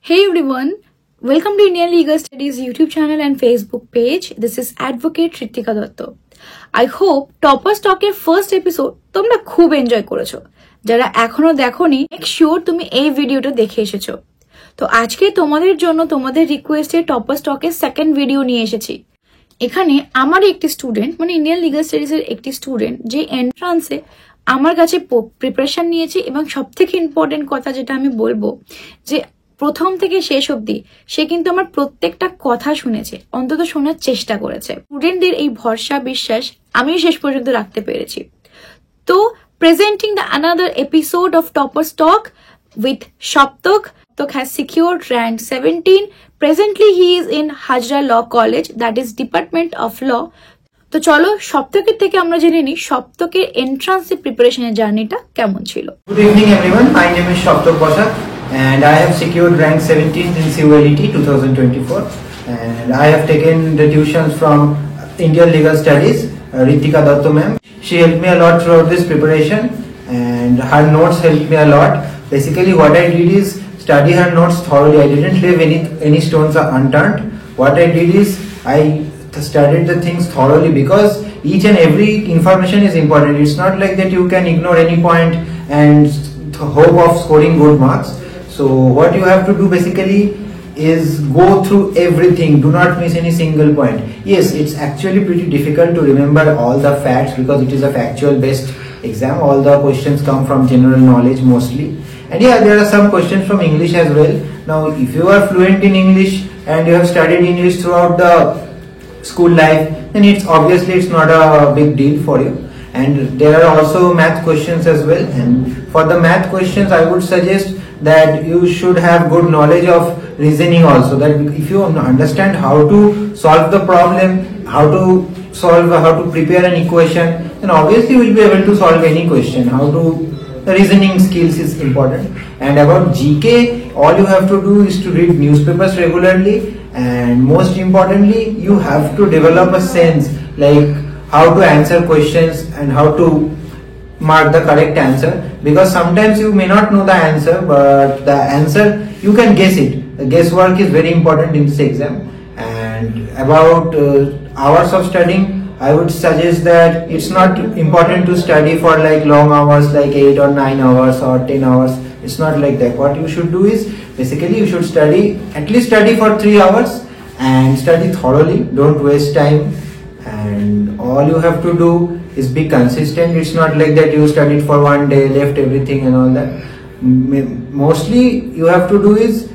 Hey everyone, welcome to Indian Legal Studies YouTube channel and Facebook page. This is Advocate Ritika Dotto. I hope Topper Talk এর first episode তোমরা খুব enjoy করেছো। যারা এখনো দেখোনি, make sure তুমি এই ভিডিওটা দেখে এসেছো। তো আজকে তোমাদের জন্য তোমাদের রিকোয়েস্টে টপার স্টকের সেকেন্ড ভিডিও নিয়ে এসেছি। এখানে আমার একটি স্টুডেন্ট মানে ইন্ডিয়ান লিগাল স্টাডিজ এর একটি স্টুডেন্ট যে এন্ট্রান্সে আমার কাছে প্রিপারেশন নিয়েছে এবং সবথেকে ইম্পর্টেন্ট কথা যেটা আমি বলবো যে প্রথম থেকে শেষ অবধি সে কিন্তু আমার প্রত্যেকটা কথা শুনেছে, অন্তত শোনার চেষ্টা করেছে। স্টুডেন্টদের এই ভরসা বিশ্বাস আমিও শেষ পর্যন্ত রাখতে পেরেছি। তো presenting the another episode of topper stock with Saptak has secured rank 17. Presently he is in Hajra Law College, that is Department of Law. তো চলো সপ্তকের থেকে আমরা জেনে নিই সপ্তকের এন্ট্রান্স প্রিপারেশনের জার্নিটা কেমন ছিল। Good evening everyone, my name is Shaptak Bosak and I have secured rank 17th in COLET 2024 and I have taken the tuitions from Indian Legal Studies, Ritika Dotto ma'am. She helped me a lot throughout this preparation and her notes helped me a lot. Basically what I did is study her notes thoroughly. I didn't leave any stones unturned. What I did is I studied the things thoroughly because each and every information is important. It's not like that you can ignore any point and hope of scoring good marks. So what you have to do basically is go through everything. Do not miss any single point. Yes, it's actually pretty difficult to remember all the facts because it is a factual based exam. All the questions come from general knowledge mostly. And yeah, there are some questions from English as well. Now, if you are fluent in English and you have studied English throughout the school life, then it's not a big deal for you. And there are also math questions as well. And for the math questions, I would suggest that you should have good knowledge of reasoning also. That if you understand how to solve the problem, how to prepare an equation, then obviously you will be able to solve any question. The reasoning skills is important. And about GK, all you have to do is to read newspapers regularly, and most importantly you have to develop a sense like how to answer questions and how to mark the correct answer, because sometimes you may not know the answer, but the answer you can guess it. The guesswork is very important in this exam. And about hours of studying, I would suggest that it's not important to study for like long hours like 8 or 9 hours or 10 hours. It's not like that. What you should do is basically you should at least study for 3 hours and study thoroughly. Don't waste time, and all you have to do is be consistent. It's not like that you studied for one day, left everything and all that. Mostly you have to do is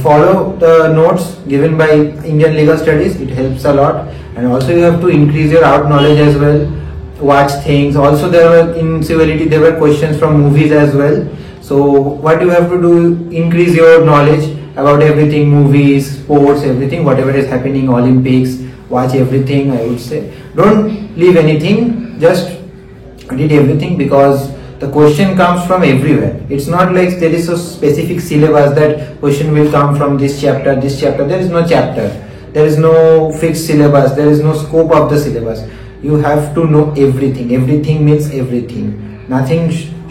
follow the notes given by Indian Legal Studies. It helps a lot. And also you have to increase your out knowledge as well. Watch things. Also in COLET there were questions from movies as well. So what you have to do, increase your knowledge about everything, movies, sports, everything, whatever is happening, Olympics, watch everything. I would say don't leave anything, just read everything because the question comes from everywhere. It's not like there is a specific syllabus that question will come from this chapter. There is no chapter. There is no fixed syllabus. There is no scope of the syllabus. You have to know everything. Everything means everything. Nothing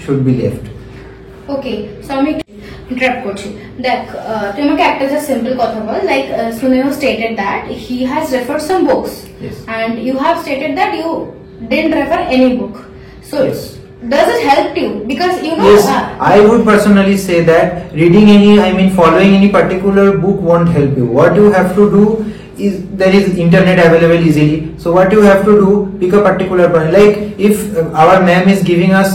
should be left. Okay, so আমি interrupt করছি। দেখ তুই আমাকে একটা just simple কথা বল, like Sunil stated that he has referred some books. Yes. And you have stated that you didn't refer any book. So yes. Does it help you? Because you know. Yes, I would personally say that following any particular book won't help you. What you have to do is there is internet available easily. So what you have to do, pick a particular point. Like if our ma'am is giving us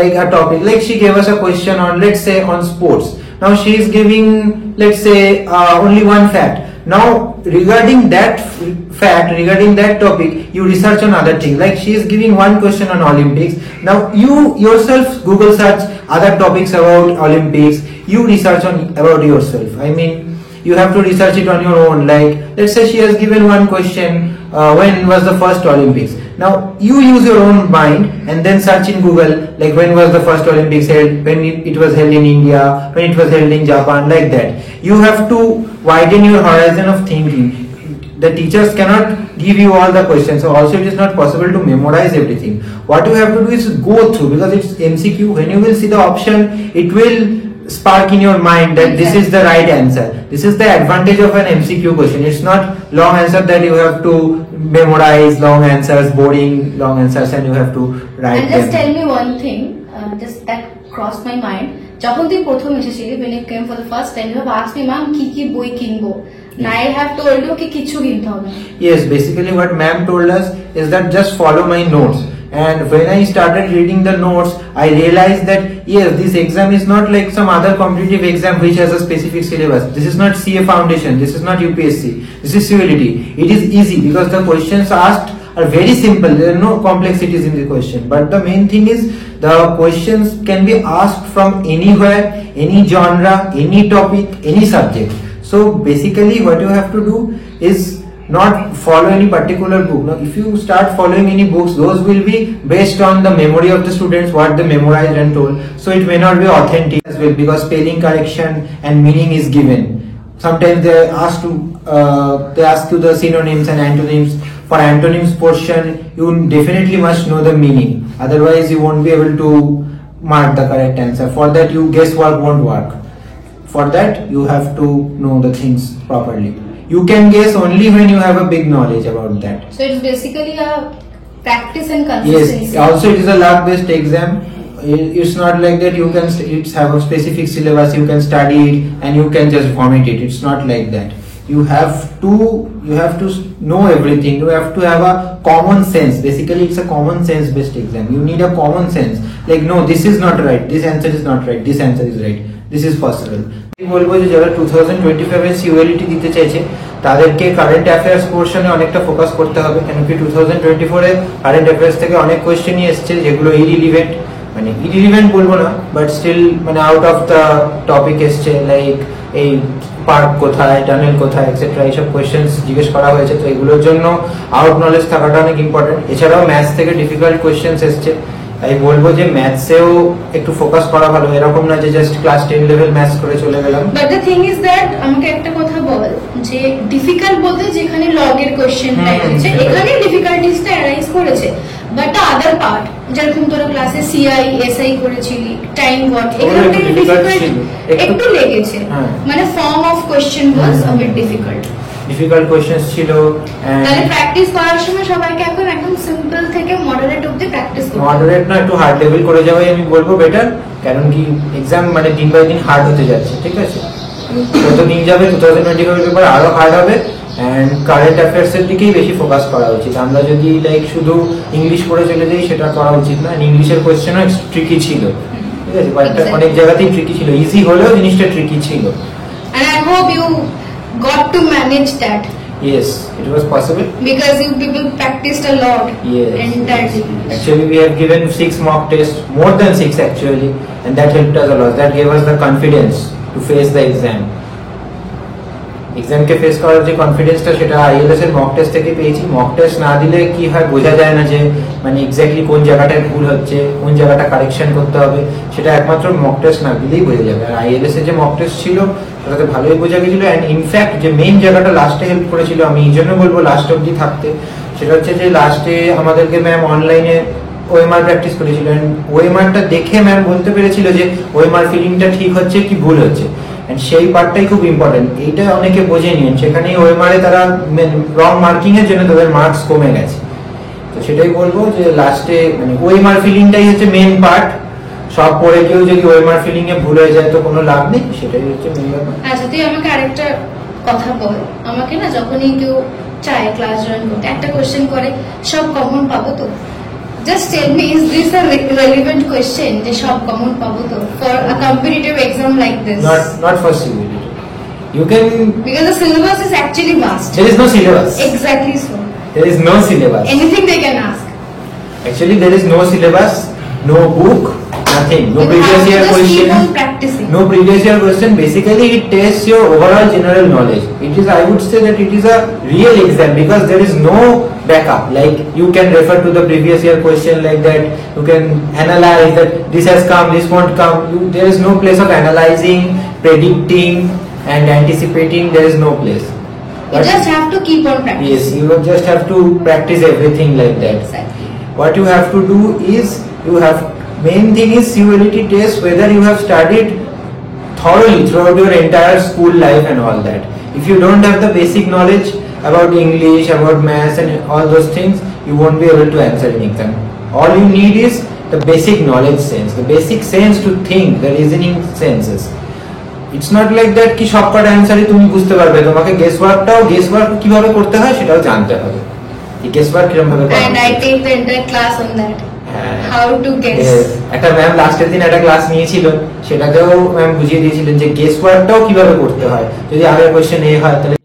like a topic, like she gave us a question on, let's say, on sports. Now she is giving, let's say, only one fact. Now regarding that topic, you research on other things. Like she is giving one question on Olympics. Now you yourself Google search other topics about Olympics. You research about yourself. You have to research it on your own. Like let's say she has given one question, when was the first Olympics? Now you use your own mind and then search in Google, like when was the first Olympics held, when it was held in India, when it was held in Japan, like that. You have to widen your horizon of thinking. The teachers cannot give you all the questions, so also it is not possible to memorize everything. What you have to do is go through, because it's MCQ. When you will see the option, it will spark in your mind that this is the right answer. This is the advantage of an MCQ question. It's not long answer that you have to memorize long answers, boring long answers, and you have to write And just them. tell me one thing, just that crossed my mind. যখন তুই প্রথম এসেছিলি, when you came for the first time, you have asked me, ma'am, কি বই কিনবো? And I have told you কি কিছু কিনতে হবে না. Yes, basically what ma'am told us is that just follow my notes. And when I started reading the notes, I realized that yes, this exam is not like some other competitive exam which has a specific syllabus. This is not CA Foundation. This is not UPSC. This is CULT. It is easy because the questions asked are very simple. There are no complexities in the question. But the main thing is the questions can be asked from anywhere, any genre, any topic, any subject. So basically what you have to do is not follow any particular book. Now if you start following any books, those will be based on the memory of the students, what they memorized and told. So it may not be authentic as well because spelling correction and meaning is given. Sometimes they ask you the synonyms and antonyms. For antonyms portion, you definitely must know the meaning. Otherwise you won't be able to mark the correct answer. For that you guesswork won't work. For that you have to know the things properly. You can guess only when you have a big knowledge about that. So it's basically a practice and consistency. Yes, also it is a luck based exam. It's not like that you can it's have a specific syllabus, you can study it and you can just vomit it. It's not like that. You have to know everything. You have to have a common sense. Basically it's a common sense based exam. You need a common sense, like no, this is not right, this answer is not right, this answer is right, this is possible. আমি বলবো যে যারা 2025 এর CULT দিতে চাইছে তাদেরকে current affairs পোরশনে অনেকটা focus করতে হবে, কেন কি 2024 এ কারেন্ট অ্যাফেয়ার্স থেকে অনেক কোশ্চেনই এসেছে যেগুলো ইরিলিভেন্ট বলবো না, but still out of the topic এসছে, লাইক এই পার্ক কোথায়, টানেল কোথায় এক্সেট্রা, এইসব কোয়েশ্চেন্স জিজ্ঞেস করা হয়েছে। তো এগুলোর জন্য আউট নলেজ থাকাটা অনেক ইম্পর্টেন্ট। এছাড়াও ম্যাথস থেকে ডিফিকাল্ট কোয়েশ্চেন্স এসছে, তাই বলবো যে ম্যাথসেও একটু ফোকাস করা ভালো, এরকম না যে জাস্ট ক্লাস 10 লেভেল ম্যাথস করে চলে গেলাম। But the thing is that আমাকে একটা কথা বল, যে ডিফিকাল্ট বলতে যেখানে লগের কোশ্চেন আছে এখানে ডিফিকাল্টিসটা অ্যারাইজ করেছে, বাট দ্য আদার পার্ট যেরকম তোরা ক্লাসে সিআই এসআই করেছিলি, টাইম ওয়াট, এখানে ডিফিকাল্ট একটু লেগেছে, মানে form of question was a bit difficult questions ছিল। তাহলে প্র্যাকটিস করার সময় সবাইকে একদম সিম্পল থেকে মডারেট অবধি প্র্যাকটিস করতে হবে। মডারেট না, একটু হার্ড লেভেল করে যাওয়াই আমি বলবো বেটার, কারণ কি এক্সাম দিন বাই দিন হার্ড হতে যাচ্ছে, ঠিক আছে? যত দিন যাবে 2025 এর পেপার আরো হার্ড হবে, এন্ড কারেন্ট অ্যাফেয়ার্স এর দিকেই বেশি ফোকাস করা উচিত। আমরা যদি লাইক শুধু ইংলিশ পড়ে চলে যাই সেটা করা উচিত না। ইংলিশের কোয়েশ্চেনও ট্রিকি ছিল, ঠিক আছে? অনেক জায়গাতেই ট্রিকি ছিল, ইজি হলেও জিনিসটা ট্রিকি ছিল। And I hope you got to manage that. Yes, it was possible Because you people practiced a lot. Yes. And that actually we have given 6 mock tests, more than 6 actually, and that helped us a lot. That gave us the confidence to face the exam. এক্সামকে face করার যে কনফিডেন্সটা সেটা ILS এর mock test থেকে পেয়েছি। Mock test না দিলে কি হয় বোঝা যায় না যে এক্স্যাক্টলি কোন জায়গাটায় ভুল হচ্ছে, কোন জায়গাটা কারেকশন করতে হবে, সেটা একমাত্র মক টেস্ট না দিলেই বোঝা যাবে। আর আইএলএস এর যে মক টেস্ট ছিল সেটাতে ভালোই বোঝা গেছিল, অ্যান্ড ইনফ্যাক্ট যে মেইন জায়গাটা লাস্টে হেল্প করেছিল, আমি এই জন্য বলবো লাস্ট অবধি থাকতে, সেটা হচ্ছে যে লাস্টে আমাদেরকে ম্যাম অনলাইনে ওএমআর প্র্যাকটিস করেছিলেন। ওএমআরটা দেখে ম্যাম বলতে পেরেছিল যে ওএমআর ফিলিংটা ঠিক হচ্ছে কি ভুল হচ্ছে, এন্ড সেই পার্টটাই খুব ইম্পর্টেন্ট। এইটা অনেকে বোঝেনি, সেখানে ওএমআর এ তারা রং মার্কিং এর জন্য তাদের মার্কস কমে গেছে। তো সেটাই বলবো যে লাস্টে ওএমআর ফিলিংটাই হচ্ছে মেইন পার্ট। সব পড়ে কেউ যদি ওএমআর ফিলিং এ ভুল হয়ে যায় তো কোনো লাভ নেই, সেটাই হচ্ছে মেইন ব্যাপার। আচ্ছা, তুই আমাকে আরেকটা কথা বল, আমাকে না যখনই কেউ চায় ক্লাস জয়েন করতে একটা কোশ্চেন করে সব কমন পাবো তো? Just tell me, is this a relevant question? যে সব কমন পাবো তো for a competitive exam like this? Not for CULT. You can, because the syllabus is actually vast. There is no syllabus. Exactly so. There is no syllabus. Anything they can ask. Actually, there is no syllabus, no book, nothing. No You previous have to year just question. keep on practicing. No previous year question. Basically, it tests your overall general knowledge. It is, I would say that it is a real exam because there is no backup. Like you can refer to the previous year question like that. You can analyze that this has come, this won't come. There is no place of analyzing, predicting, and anticipating. There is no place. You just have to keep on practicing. Yes, you just have to practice everything like that. Exactly. What you have to do is, main thing is CULT test whether you have studied thoroughly throughout your entire school life and all that. If you don't have the basic knowledge about English, about maths and all those things, you won't be able to answer an exam. All you need is the basic knowledge sense, the basic sense to think, the reasoning senses. It's not like that ki সব কটা অ্যানসারই তুমি বুঝতে পারবে, তোমাকে guess work কিভাবে করতে হয় সেটাও জানতে হবে। এই গেস ওয়ার্ক কিরকম ভাবে করতে হয়, and I take the entire class on that, how to guess. একটা ম্যাম লাস্টের দিন একটা ক্লাস নিয়েছিল, সেটাতেও ম্যাম বুঝিয়ে দিয়েছিলেন যে গেস ওয়ার্কটাও কিভাবে করতে হয়। যদি আগের কোশ্চেন এ হয় তাহলে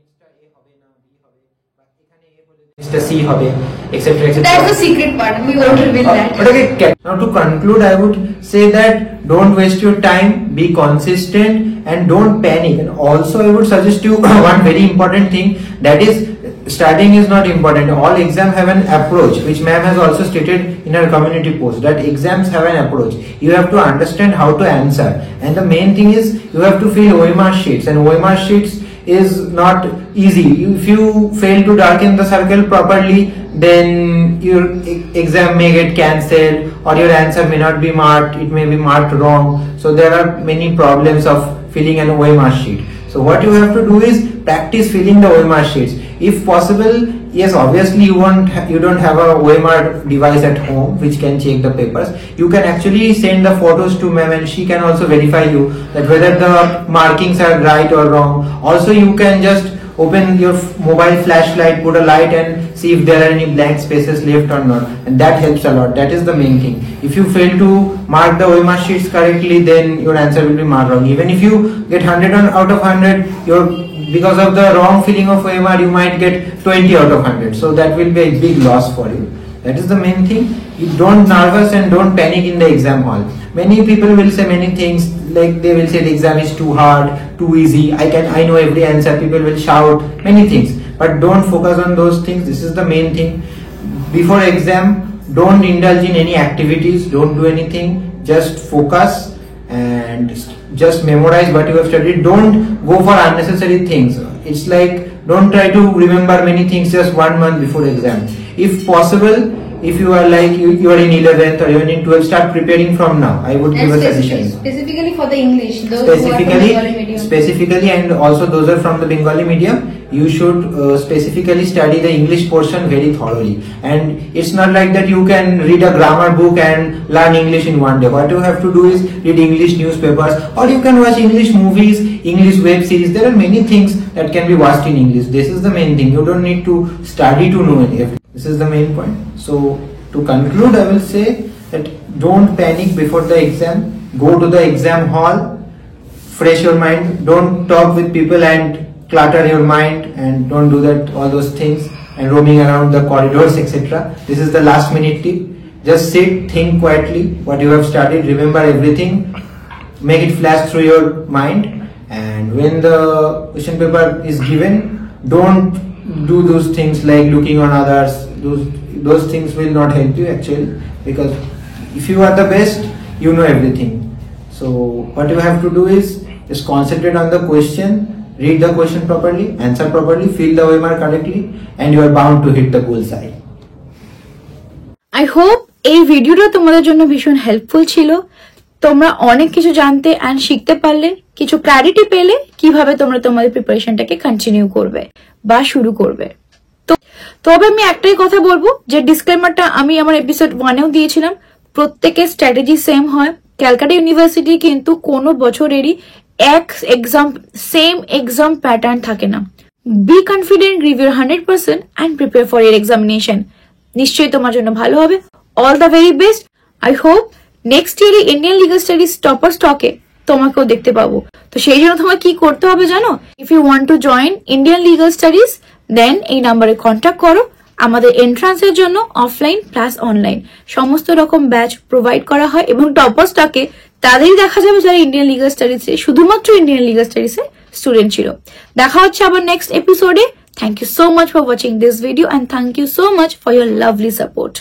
C হবে, etc. That's the secret part. We won't reveal that. Okay. Now to conclude, I would say that don't waste your time, be consistent, and don't panic. And also, I would suggest you one very important thing, that is, studying is not important. All exams have an approach, which ma'am has also stated in her community post, that exams have an approach. You have to understand how to answer, and the main thing is you have to fill OMR sheets, and OMR sheets is not easy. If you fail to darken the circle properly, then your exam may get cancelled, or your answer may not be marked, it may be marked wrong. So there are many problems of filling an OMR sheet. So what you have to do is practice filling the OMR sheets. If possible, yes, obviously you don't have a OMR device at home which can check the papers. You can actually send the photos to ma'am, and she can also verify you that whether the markings are right or wrong. Also, you can just open your mobile flashlight, put a light, and see if there are any blank spaces left or not, and that helps a lot. That is the main thing. If you fail to mark the OMR sheets correctly, then your answer will be marked wrong. Even if you get 100 out of 100, because of the wrong filling of OMR, you might get 20 out of 100. So that will be a big loss for you. That is the main thing. You don't nervous and don't panic in the exam hall. Many people will say many things, like they will say the exam is too hard, too easy, I know every answer. People will shout many things, but don't focus on those things. This is the main thing. Before exam, don't indulge in any activities, don't do anything, just focus and just memorize what you have studied. Don't go for unnecessary things. It's like, don't try to remember many things just 1 month before exam. If possible, if you are like you are in 11th or even in 12th, start preparing from now. I would give a suggestion. Specifically for the English, those who are from Bengali medium. Specifically, and also those are from the Bengali medium, you should specifically study the English portion very thoroughly. And it's not like that you can read a grammar book and learn English in one day. What you have to do is read English newspapers, or you can watch English movies, English web series. There are many things that can be watched in English. This is the main thing. You don't need to study to know everything. This is the main point. So to conclude, I will say that don't panic before the exam. Go to the exam hall, fresh your mind. Don't talk with people and clutter your mind, and don't do that, all those things, and roaming around the corridors, etc. This is the last minute tip. Just sit, think quietly what you have studied, remember everything, make it flash through your mind, and when the question paper is given, don't do those things like looking on others. Those things will not help you actually, because if you are the best, you know everything. So what you have to do is just concentrate on the question, read the question properly, answer properly, fill the OMR correctly, and you are bound to hit the bullseye. I hope এই ভিডিওটা তোমাদের জন্য ভীষণ helpful ছিল। তোমরা অনেক কিছু জানতে এন্ড শিখতে পারলে, কিছু ক্ল্যারিটি পেলে কিভাবে তোমরা তোমাদের প্রিপারেশনটাকে কন্টিনিউ করবে বা শুরু করবে। তবে আমি একটাই কথা বলবো, যে ডিসক্লেমারটা আমি আমার এপিসোড 1-এও দিয়েছিলাম, প্রত্যেকের স্ট্র্যাটেজি সেম হয়। ক্যালকাটা ইউনিভার্সিটি কিন্তু কোনো বছরেরই সেম এক্সাম প্যাটার্ন থাকে না। Be confident, give your 100% and prepare for your examination. নিশ্চয়ই তোমার জন্য ভালো হবে। All the very best. I hope next ইয়ারে ইন্ডিয়ান লিগাল স্টাডিজ টপার স্টকে তোমাকেও দেখতে পাবো। তো সেই জন্য তোমার কি করতে হবে জানো? If you want to join Indian legal studies, then এই নাম্বারে কন্ট্যাক্ট করো। আমাদের এন্ট্রান্সের জন্য অফলাইন প্লাস অনলাইন সমস্ত রকম ব্যাচ প্রোভাইড করা হয়, এবং টপার স্টকে তাদেরই দেখা যাবে যারা ইন্ডিয়ান লিগাল স্টাডিজে, শুধুমাত্র ইন্ডিয়ান লিগাল স্টাডিজে স্টুডেন্ট ছিল। দেখা হচ্ছে আবার নেক্সট এপিসোডে। Thank you so much for watching this video, and thank you so much for your lovely support.